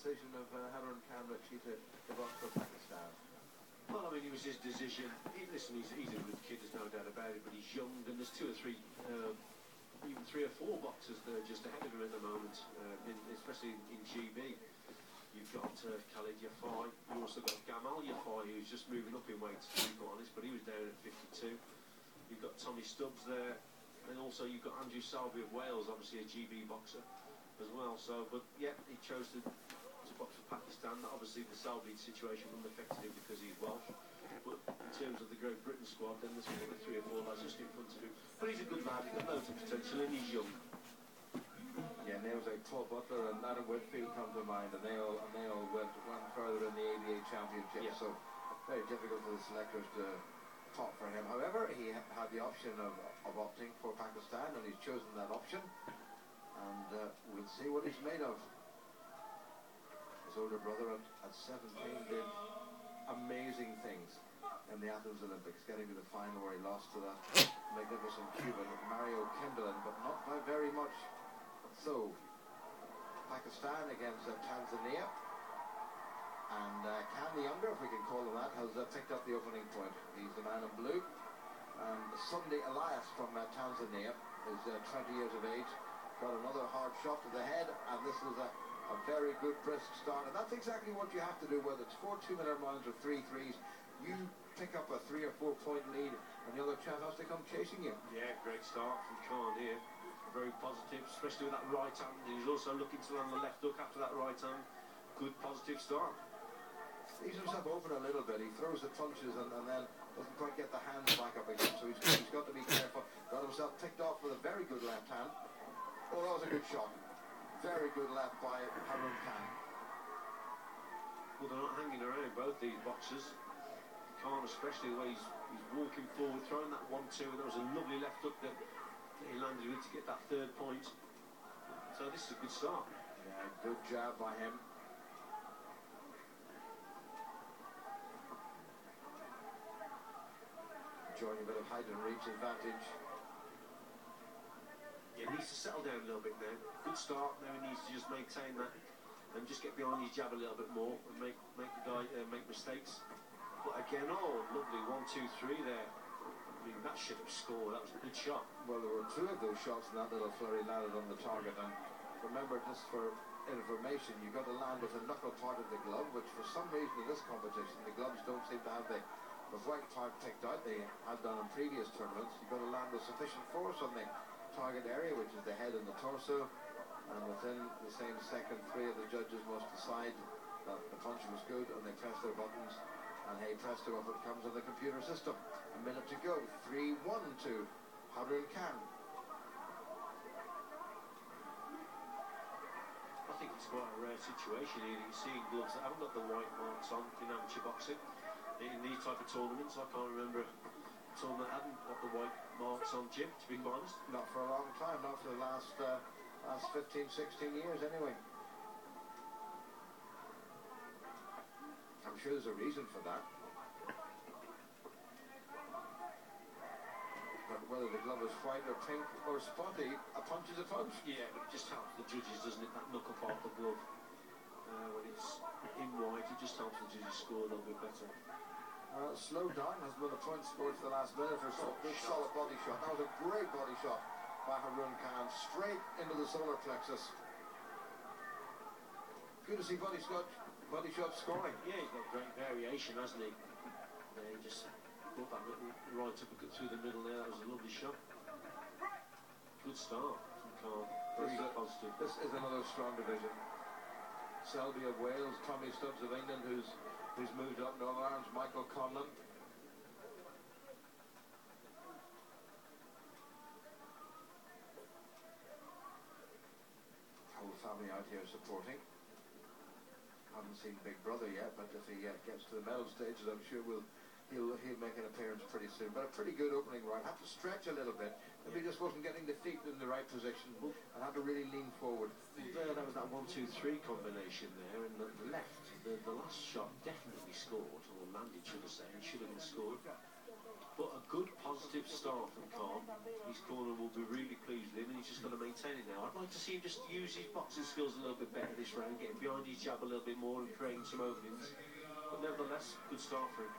decision of Haroon Khan actually to box for Pakistan? Well, I mean, it was his decision. Listen, he's a good kid, there's no doubt about it, but he's young, and there's two or three, even three or four boxers that are just ahead of him at the moment, especially in GB. You've got Khalid Yafai, you've also got Gamal Yafai, who's just moving up in weight, to be quite honest, but he was down at 52. You've got Tommy Stubbs there, and also you've got Andrew Salby of Wales, obviously a GB boxer as well. So, but yeah, he chose to box for Pakistan. Obviously the Salby situation wouldn't affect him because he's Welsh. But in terms of the Great Britain squad, then there's probably 3 or 4 lads just in front of him. But he's a good lad, he's got loads of potential, and he's young. Yeah, names like Paul Butler and Adam Whitfield come to mind, and they all went further in the ABA Championship. Yeah. So very difficult for the selectors to top for him. However, he had the option of opting for Pakistan, and he's chosen that option. And we'll see what he's made of. His older brother at 17 did amazing things in the Athens Olympics, getting to the final where he lost to that magnificent Cuban Mario Kimberlin, but not by very much. So, Pakistan against Tanzania, and Khan the Younger, if we can call him that, has picked up the opening point. He's the man in blue. Sunday Elias from Tanzania is 20 years of age, got another hard shot to the head, and this was a very good brisk start, and that's exactly what you have to do, whether it's 4 2-minute rounds or 3 threes. You pick up a 3 or 4 point lead, and the other chap has to come chasing you. Yeah, great start from Khan here. Very positive, especially with that right hand. He's also looking to land the left hook after that right hand. Good positive start. Leaves himself open a little bit. He throws the punches and then doesn't quite get the hands back up again, so he's got to be careful. Got himself picked off with a very good left hand. Oh, that was a good shot. Very good left by Haroon Khan. Well, they're not hanging around, both these boxers. Khan especially, the way he's walking forward, throwing that 1-2, and there was a lovely left hook that he landed with to get that 3rd point. So this is a good start. Yeah, good jab by him. Enjoying a bit of height and reach advantage. Yeah, he needs to settle down a little bit now. Good start. Now he needs to just maintain that and just get behind his jab a little bit more and make the guy make mistakes. But again, oh, lovely 1, 2, 3 there. I mean, that should have scored. That was a good shot. Well, there were 2 of those shots in that little flurry landed on the target. And remember, just for information, you've got to land with the knuckle part of the glove, which for some reason in this competition, the gloves don't seem to have the white part picked out. They had done in previous tournaments. You've got to land with sufficient force on the target area, which is the head and the torso. And within the same second, 3 of the judges must decide that the punch was good, and they press their buttons. And hey, presto, off it comes on the computer system. A minute to go. 3-1 to Haroon Khan. I think it's quite a rare situation here. You're seeing gloves that haven't got the white marks on in amateur boxing. In these type of tournaments, I can't remember a tournament that hadn't got the white marks on, Jim, to be quite honest. Not for a long time, not for the last 15, 16 years anyway. I'm sure there's a reason for that. But whether the glove is white or pink or spotty, a punch is a punch. Yeah, but it just helps the judges, doesn't it? That knuckle part of the glove. When it's in white, it just helps the judges score a little bit better. Slow down has been a point scored for the last minute or so. Good solid body shot. That was a great body shot by Haroon Khan, straight into the solar plexus. Good to see body shots scoring. Yeah, he's got great variation, hasn't he? Yeah, he just brought that little right uppercut through the middle there. That was a lovely shot. Good start from Khan. Very positive. This is another strong division. Selby of Wales, Tommy Stubbs of England, who's moved up no arms, Michael Conlon. Whole family out here supporting. Haven't seen Big Brother yet, but if he gets to the medal stages, I'm sure he'll make an appearance pretty soon. But a pretty good opening round. Had to stretch a little bit. Maybe he just wasn't getting the feet in the right position and had to really lean forward. There was that 1-2-3 combination there, and the left, the last shot definitely scored, or landed, should I say, and should have been scored. But a good positive start from Khan. His corner will be really pleased with him, and he's just got to maintain it now. I'd like to see him just use his boxing skills a little bit better this round, getting behind his jab a little bit more and creating some openings. But nevertheless, good start for him.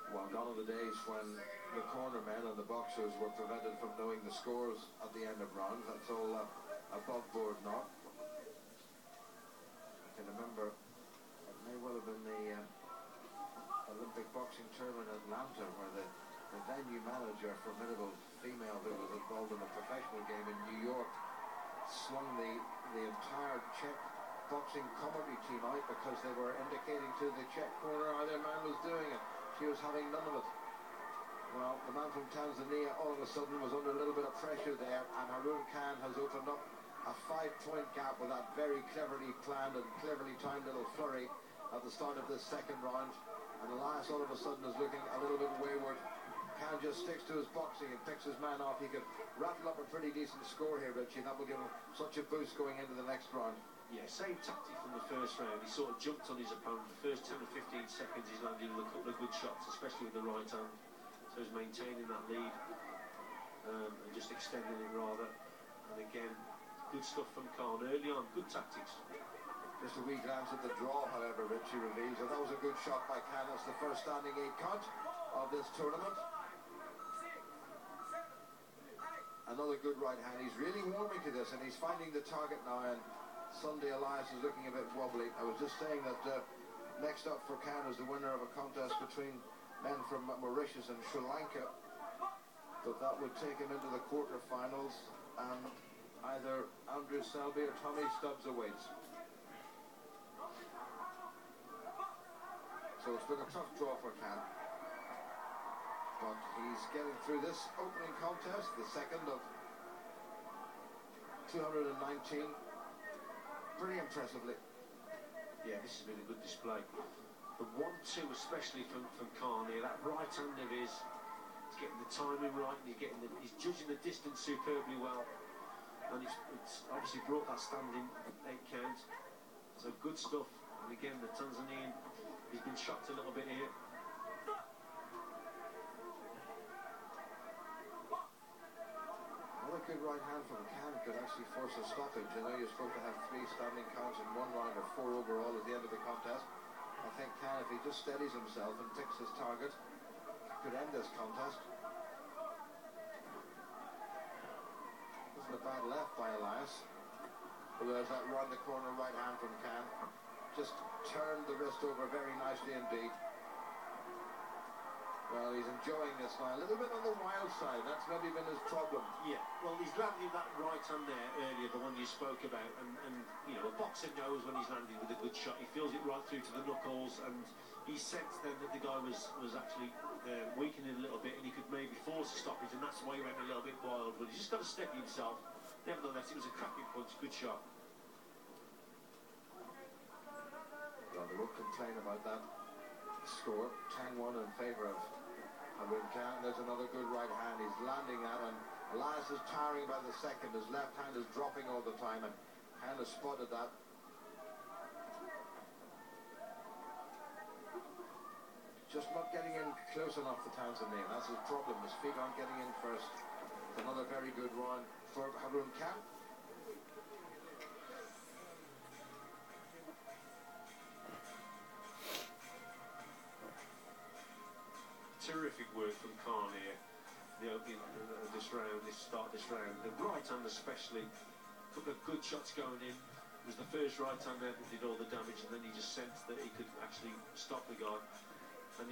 Well, gone are the days when the corner men and the boxers were prevented from knowing the scores at the end of rounds. That's all above board now. I can remember it may well have been the Olympic boxing tournament in Atlanta where the venue manager, formidable female who was involved in the professional game in New York, slung the entire Czech boxing commentary team out because they were indicating to the Czech corner how their man was doing it. She was having none of it. Well, the man from Tanzania all of a sudden was under a little bit of pressure there, and Haroon Khan has opened up a 5-point gap with that very cleverly planned and cleverly timed little flurry at the start of this second round. And Elias all of a sudden is looking a little bit wayward. Khan just sticks to his boxing and picks his man off. He could rattle up a pretty decent score here, Richie, and that will give him such a boost going into the next round. Yeah, same tactic from the first round. He sort of jumped on his opponent. The first 10 or 15 seconds he's landed with a couple of good shots, especially with the right hand. So he's maintaining that lead and just extending it rather. And again, good stuff from Khan early on, good tactics. Just a wee glance at the draw, however, Richie reveals that was a good shot by Khan. That's the first standing 8 count of this tournament. Another good right hand. He's really warming to this, and he's finding the target now. And Sunday Elias is looking a bit wobbly. I was just saying that next up for Khan is the winner of a contest between men from Mauritius and Sri Lanka. But that would take him into the quarterfinals, and either Andrew Selby or Tommy Stubbs awaits. So it's been a tough draw for Khan. But he's getting through this opening contest, the second of 219. Pretty impressively. Yeah, this has been a good display. The 1-2 especially from Khan here, that right hand of his, he's getting the timing right, and he's judging the distance superbly well, and it's obviously brought that standing 8 count. So good stuff. And again, the Tanzanian, he's been shocked a little bit here. Another good right hand from Khan could actually force a stoppage. I know you're supposed to have 3 standing counts in one round or 4 overall at the end of the contest. I think Khan, if he just steadies himself and picks his target, could end this contest. Wasn't a bad left by Elias. But there's that round the corner right hand from Khan. Just turned the wrist over very nicely indeed. Well, he's enjoying this now. A little bit on the wild side. That's maybe been his problem. Yeah, well, he's landing that right hand there earlier, the one you spoke about. And you know, a boxer knows when he's landing with a good shot. He feels it right through to the knuckles. And he sensed then that the guy was actually weakening a little bit, and he could maybe force a stoppage. And that's why he went a little bit wild. But he's just got to steady himself. Nevertheless, it was a cracking punch. Good shot. Well, they won't complain about that score. 10-1 in favour of Haroon Khan. There's another good right hand. He's landing that, and Elias is tiring by the second. His left hand is dropping all the time, and Khan has spotted that. Just not getting in close enough to Tanzania. That's his problem. His feet aren't getting in first. Another very good round for Haroon Khan. Terrific work from Khan here. The opening this round, start this round. The right hand especially. A couple of good shots going in. It was the first right hand there that did all the damage, and then he just sensed that he could actually stop the guy. And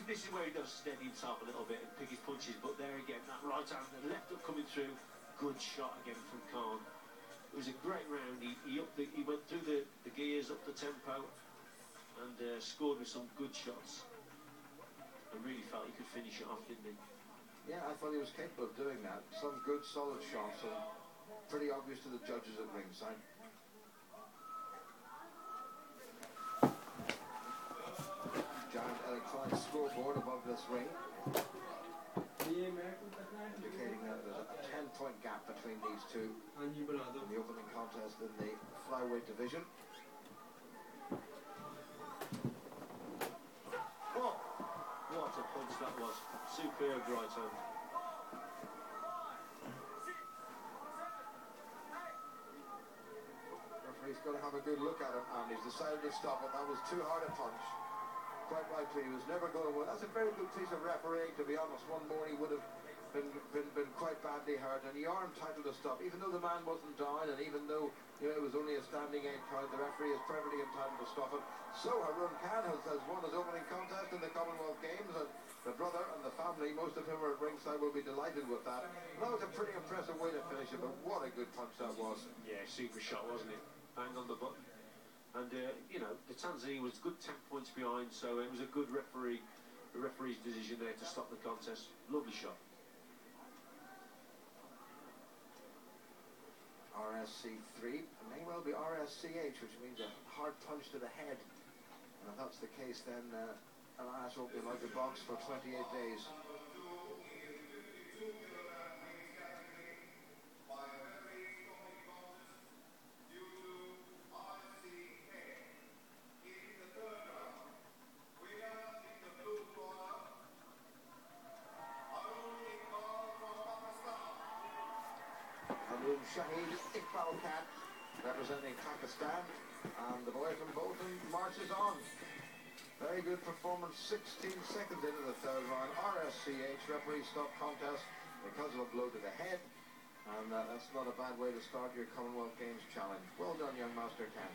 this is where he does steady himself a little bit and pick his punches. But there again, that right hand, the left up coming through. Good shot again from Khan. It was a great round. He went through the gears, up the tempo, and scored with some good shots. I really felt he could finish it off, didn't he? Yeah, I thought he was capable of doing that. Some good, solid shots, and pretty obvious to the judges at ringside. Giant electronic scoreboard above this ring, indicating that there's a 10-point gap between these two in the opening contest in the flyweight division. that was. Superb right hand. Referee's got to have a good look at him, and he's decided to stop it. That was too hard a punch. Quite likely he was never going to win. That's a very good piece of refereeing, to be honest. One more he would have been quite badly hurt, and you are entitled to stop, even though the man wasn't down, and even though it was only a standing 8 count. The referee is perfectly entitled to stop it. So Haroon Khan has won his opening contest in the Commonwealth Games, and the brother and the family, most of whom are at ringside, will be delighted with that. That was a pretty impressive way to finish it, but what a good punch that was. Yeah, super shot, wasn't it? Bang on the button. And the Tanzania was good 10 points behind, so it was a good referee's decision there to stop the contest. Lovely shot. RSC3 may well be RSCH, which means a hard punch to the head. And if that's the case, then Elias won't be allowed to box for 28 days. Shahid Iqbal Khan representing Pakistan, and the boy from Bolton marches on. Very good performance, 16 seconds into the third round. RSCH, referee stop contest because of a blow to the head, and that's not a bad way to start your Commonwealth Games challenge. Well done, young Master Khan.